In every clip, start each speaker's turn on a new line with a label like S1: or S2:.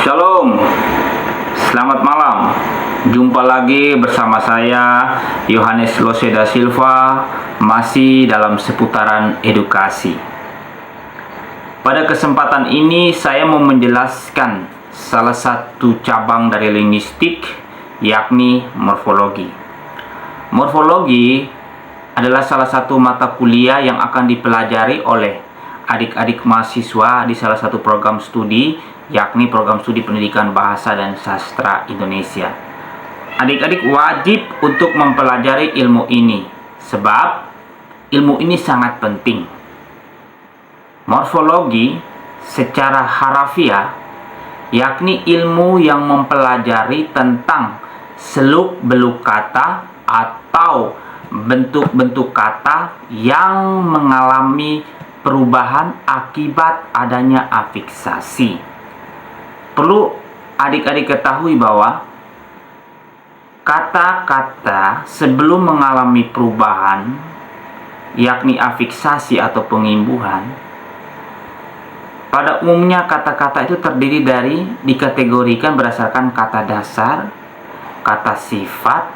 S1: Shalom, selamat malam. Jumpa lagi bersama saya Yohanes Loseda Silva, masih dalam seputaran edukasi. Pada kesempatan ini saya mau menjelaskan salah satu cabang dari linguistik, yakni morfologi. Morfologi adalah salah satu mata kuliah yang akan dipelajari oleh adik-adik mahasiswa di salah satu program studi, yakni program studi pendidikan bahasa dan sastra Indonesia. Adik-adik wajib untuk mempelajari ilmu ini, sebab ilmu ini sangat penting. Morfologi secara harafiah, yakni ilmu yang mempelajari tentang seluk-beluk kata atau bentuk-bentuk kata yang mengalami perubahan akibat adanya afiksasi. Perlu adik-adik ketahui bahwa kata-kata sebelum mengalami perubahan, yakni afiksasi atau pengimbuhan, pada umumnya kata-kata itu terdiri dari dikategorikan berdasarkan kata dasar, kata sifat,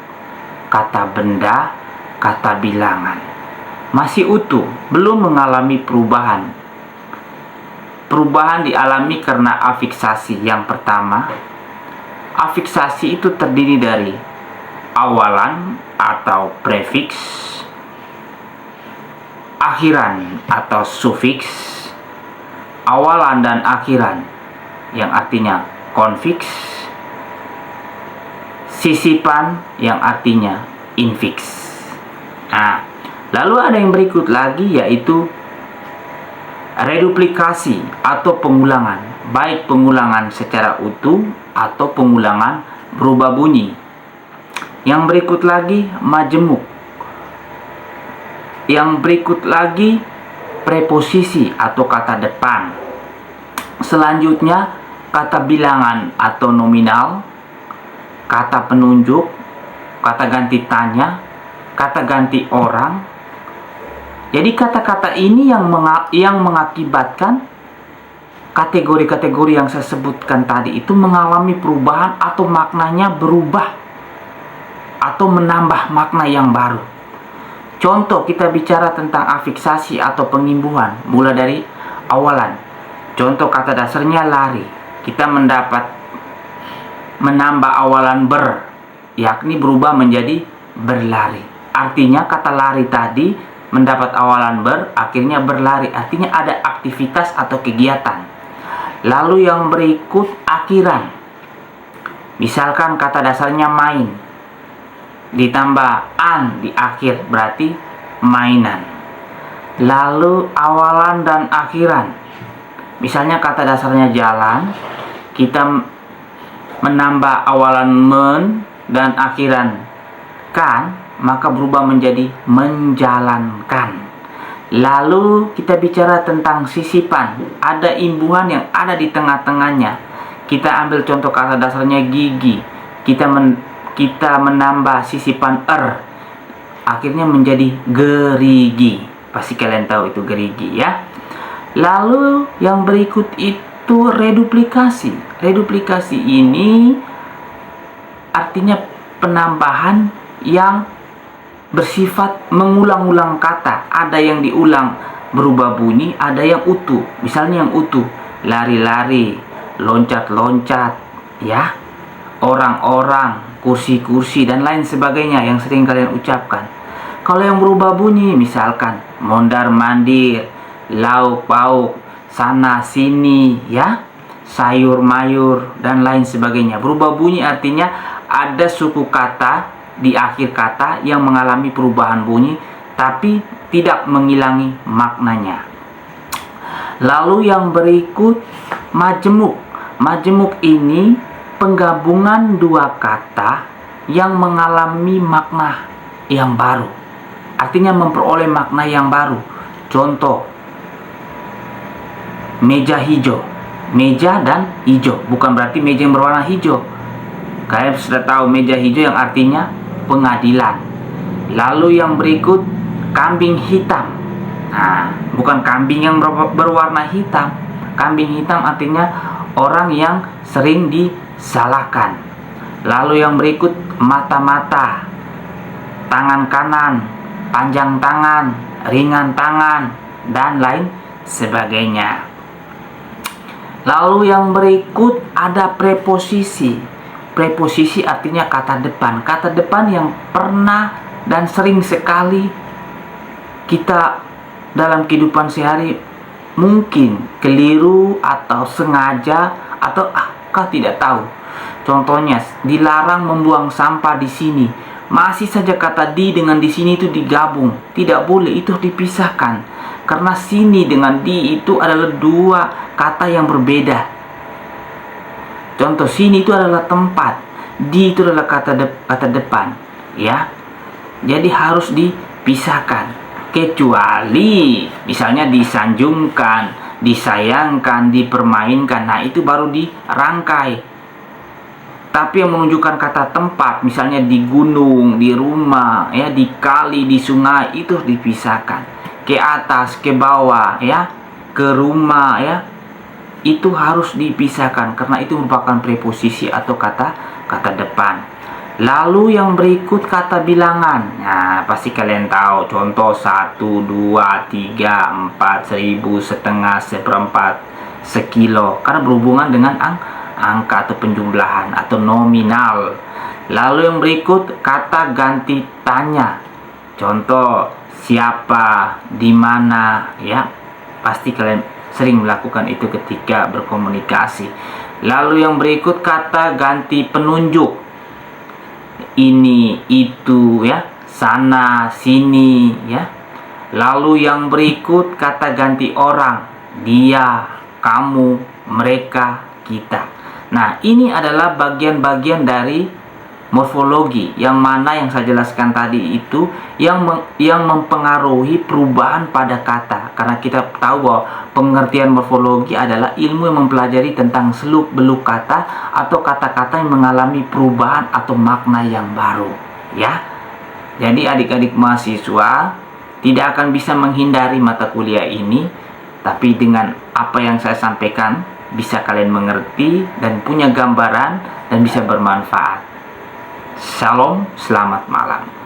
S1: kata benda, kata bilangan. Masih utuh, belum mengalami perubahan. Perubahan dialami karena afiksasi. Yang pertama, afiksasi itu terdiri dari awalan atau prefiks, akhiran atau sufiks, awalan dan akhiran yang artinya konfiks, sisipan yang artinya infiks. Lalu ada yang berikut lagi, yaitu reduplikasi atau pengulangan, baik pengulangan secara utuh atau pengulangan berubah bunyi. Yang berikut lagi majemuk. Yang berikut lagi preposisi atau kata depan. Selanjutnya kata bilangan atau nominal, kata penunjuk, kata ganti tanya, kata ganti orang. Jadi kata-kata ini yang mengakibatkan kategori-kategori yang saya sebutkan tadi itu mengalami perubahan atau maknanya berubah atau menambah makna yang baru. Contoh, kita bicara tentang afiksasi atau pengimbuhan, mulai dari awalan. Contoh kata dasarnya lari. Kita menambah awalan ber, yakni berubah menjadi berlari. Artinya kata lari tadi mendapat awalan ber, akhirnya berlari, artinya ada aktivitas atau kegiatan. Lalu yang berikut akhiran. Misalkan kata dasarnya main, ditambah an di akhir, berarti mainan. Lalu awalan dan akhiran. Misalnya kata dasarnya jalan, kita menambah awalan men dan akhiran kan, maka berubah menjadi menjalankan. Lalu kita bicara tentang sisipan, ada imbuhan yang ada di tengah-tengahnya. Kita ambil contoh kata dasarnya gigi, kita menambah sisipan akhirnya menjadi gerigi. Pasti kalian tahu itu gerigi ya. Lalu yang berikut itu reduplikasi. Reduplikasi ini artinya penambahan yang bersifat mengulang-ulang kata. Ada yang diulang berubah bunyi, ada yang utuh. Misalnya yang utuh, lari-lari, loncat-loncat, ya, orang-orang, kursi-kursi, dan lain sebagainya yang sering kalian ucapkan. Kalau yang berubah bunyi, misalkan mondar-mandir, lauk-pauk, sana-sini, ya, sayur-mayur, dan lain sebagainya. Berubah bunyi artinya ada suku kata di akhir kata yang mengalami perubahan bunyi tapi tidak menghilangi maknanya. Lalu yang berikut majemuk. Majemuk ini penggabungan dua kata yang mengalami makna yang baru, artinya memperoleh makna yang baru. Contoh, meja hijau. Meja dan hijau bukan berarti meja yang berwarna hijau. Kalian sudah tahu meja hijau yang artinya pengadilan. Lalu yang berikut kambing hitam. Bukan kambing yang berwarna hitam. Kambing hitam artinya orang yang sering disalahkan. Lalu yang berikut mata-mata, tangan kanan, panjang tangan, ringan tangan, dan lain sebagainya. Lalu yang berikut ada preposisi. Preposisi artinya kata depan. Kata depan yang pernah dan sering sekali kita dalam kehidupan sehari mungkin keliru atau sengaja atau kau tidak tahu. Contohnya, dilarang membuang sampah di sini. Masih saja kata di dengan di sini itu digabung. Tidak boleh, itu dipisahkan. Karena sini dengan di itu adalah dua kata yang berbeda. Contoh, sini itu adalah tempat, di itu adalah kata depan, ya. Jadi harus dipisahkan. Kecuali misalnya disanjungkan, disayangkan, dipermainkan, nah itu baru dirangkai. Tapi yang menunjukkan kata tempat, misalnya di gunung, di rumah, ya, di kali, di sungai, itu harus dipisahkan. Ke atas, ke bawah, ya, ke rumah, ya, itu harus dipisahkan karena itu merupakan preposisi atau kata depan. Lalu yang berikut kata bilangan. Nah, pasti kalian tahu. Contoh 1, 2, 3, 4, 1000, setengah, seperempat, sekilo. Karena berhubungan dengan angka atau penjumlahan atau nominal. Lalu yang berikut kata ganti tanya. Contoh siapa, di mana, ya. Pasti kalian sering melakukan itu ketika berkomunikasi. Lalu yang berikut kata ganti penunjuk. Ini, itu, ya, sana, sini, ya. Lalu yang berikut kata ganti orang. Dia, kamu, mereka, kita. Nah, ini adalah bagian-bagian dari morfologi yang mana yang saya jelaskan tadi itu yang mempengaruhi perubahan pada kata. Karena kita tahu bahwa pengertian morfologi adalah ilmu yang mempelajari tentang seluk-beluk kata atau kata-kata yang mengalami perubahan atau makna yang baru, ya. Jadi adik-adik mahasiswa tidak akan bisa menghindari mata kuliah ini, tapi dengan apa yang saya sampaikan bisa kalian mengerti dan punya gambaran dan bisa bermanfaat. Shalom, selamat malam.